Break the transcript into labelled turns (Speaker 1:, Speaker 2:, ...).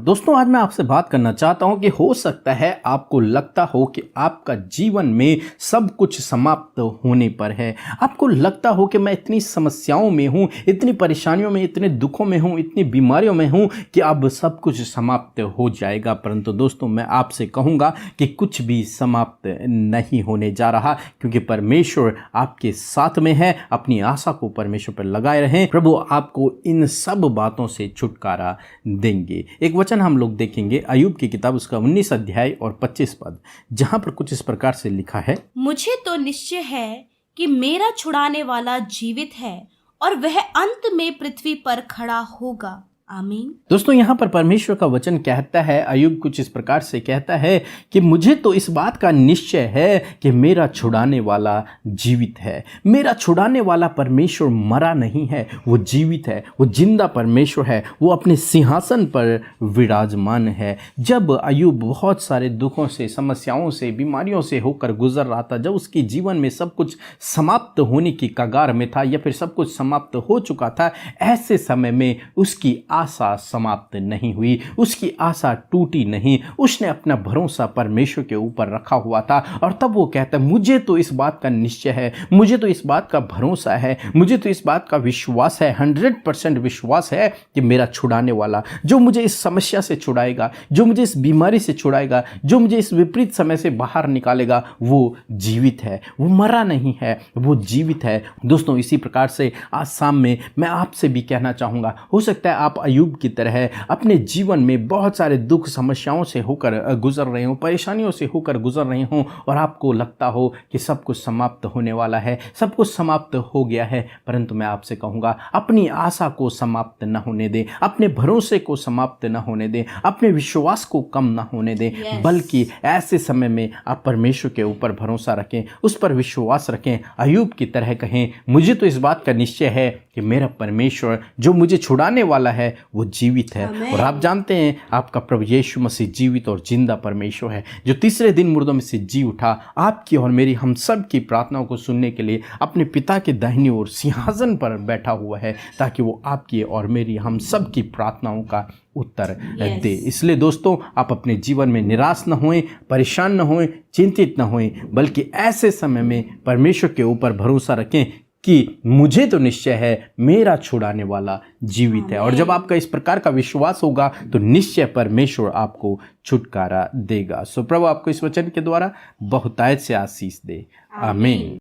Speaker 1: दोस्तों, आज मैं आपसे बात करना चाहता हूं कि हो सकता है आपको लगता हो कि आपका जीवन में सब कुछ समाप्त होने पर है। आपको लगता हो कि मैं इतनी समस्याओं में हूं, इतनी परेशानियों में, इतने दुखों में हूं, इतनी बीमारियों में हूं कि अब सब कुछ समाप्त हो जाएगा। परंतु दोस्तों, मैं आपसे कहूंगा कि कुछ भी समाप्त नहीं होने जा रहा, क्योंकि परमेश्वर आपके साथ में है। अपनी आशा को परमेश्वर पर लगाए रहें। प्रभु आपको इन सब बातों से छुटकारा देंगे। एक वचन हम लोग देखेंगे अय्यूब की किताब, उसका 19 अध्याय और 25 पद, जहां पर कुछ इस प्रकार से लिखा है।
Speaker 2: मुझे तो निश्चय है कि मेरा छुड़ाने वाला जीवित है और वह अंत में पृथ्वी पर खड़ा होगा। आमीन।
Speaker 1: दोस्तों, यहाँ पर परमेश्वर का वचन कहता है, अय्यूब कुछ इस प्रकार से कहता है कि मुझे तो इस बात का निश्चय है कि मेरा छुड़ाने वाला जीवित है। मेरा छुड़ाने वाला परमेश्वर मरा नहीं है, वो जीवित है, वो जिंदा परमेश्वर है, वो अपने सिंहासन पर विराजमान है। जब अय्यूब बहुत सारे दुखों से, समस्याओं से, बीमारियों से होकर गुजर रहा था, जब उसके जीवन में सब कुछ समाप्त होने की कगार में था या फिर सब कुछ समाप्त हो चुका था, ऐसे समय में उसकी आशा समाप्त नहीं हुई, उसकी आशा टूटी नहीं। उसने अपना भरोसा परमेश्वर के ऊपर रखा हुआ था और तब वो कहता है, मुझे तो इस बात का निश्चय है, मुझे तो इस बात का भरोसा है, मुझे तो इस बात का विश्वास है, 100% विश्वास है कि मेरा छुड़ाने वाला, जो मुझे इस समस्या से छुड़ाएगा, जो मुझे इस बीमारी से छुड़ाएगा, जो मुझे इस विपरीत समय से बाहर निकालेगा, वो जीवित है, वो मरा नहीं है, वो जीवित है। दोस्तों, इसी प्रकार से आज शाम में मैं आपसे भी कहना चाहूँगा, हो सकता है आप अय्यूब की तरह अपने जीवन में बहुत सारे दुख, समस्याओं से होकर गुजर रहे हो, परेशानियों से होकर गुजर रहे हो और आपको लगता हो कि सब कुछ समाप्त होने वाला है, सब कुछ समाप्त हो गया है। परंतु मैं आपसे कहूँगा, अपनी आशा को समाप्त न होने दें, अपने भरोसे को समाप्त न होने दें, अपने विश्वास को कम न होने दें, बल्कि ऐसे समय में आप परमेश्वर के ऊपर भरोसा रखें, उस पर विश्वास रखें। अय्यूब की तरह कहें, मुझे तो इस बात का निश्चय है कि मेरा परमेश्वर जो मुझे छुड़ाने वाला है वो जीवित है। और आप जानते हैं, आपका प्रभु यीशु मसीह जीवित और जिंदा परमेश्वर है, जो तीसरे दिन मुर्दों में से जी उठा। आपकी और मेरी, हम सब की प्रार्थनाओं को सुनने के लिए अपने पिता के दाहिनी ओर सिंहासन पर बैठा हुआ है, ताकि वो आपकी और मेरी, हम सब की प्रार्थनाओं का उत्तर दे। इसलिए दोस्तों, आप अपने जीवन में निराश न होएं, परेशान न होएं, चिंतित न होएं, बल्कि ऐसे समय में परमेश्वर के ऊपर भरोसा रखें कि मुझे तो निश्चय है मेरा छुड़ाने वाला जीवित है। और जब आपका इस प्रकार का विश्वास होगा तो निश्चय परमेश्वर आपको छुटकारा देगा। सो प्रभु आपको इस वचन के द्वारा बहुतायत से आशीष दे। आमीन।